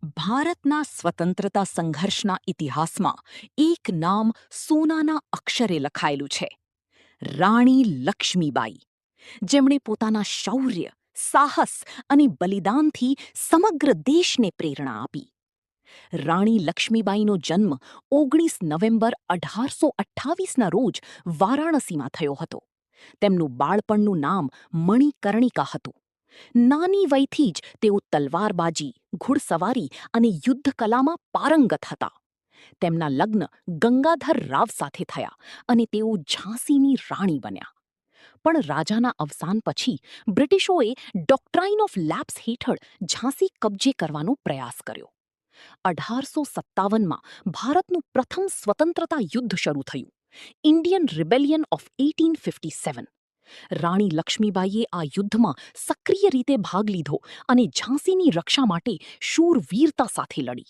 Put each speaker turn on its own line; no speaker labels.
ભારતના સ્વતંત્રતા સંઘર્ષના ઇતિહાસમાં એક નામ સોનાના અક્ષરે લખાયેલું છે. રાણી લક્ષ્મીબાઈ, જેમણે પોતાના શૌર્ય, સાહસ અને બલિદાનથી સમગ્ર દેશને પ્રેરણા આપી. રાણી લક્ષ્મીબાઈનો જન્મ 19 નવેમ્બર 1828ના રોજ વારાણસીમાં થયો હતો. તેમનું બાળપણનું નામ મણિકર્ણિકા હતું. નાની વયથી જ તેઓ તલવારબાજી, ઘુડસવારી અને યુદ્ધકલામાં પારંગત હતા. તેમના લગ્ન ગંગાધર રાવ સાથે થયા અને તેઓ ઝાંસીની રાણી બન્યા. પણ રાજાના અવસાન પછી બ્રિટિશોએ ડોક્ટ્રાઇન ઓફ લેપ્સ હેઠળ ઝાંસી કબજે કરવાનો પ્રયાસ કર્યો. 1857માં ભારતનું પ્રથમ સ્વતંત્રતા યુદ્ધ શરૂ થયું, ઇન્ડિયન રિબેલિયન ઓફ 1857. રાણી લક્ષ્મીબાઈએ આ યુદ્ધમાં સક્રિય રીતે ભાગ લીધો અને ઝાંસીની રક્ષા માટે શૂરવીરતા સાથે લડી.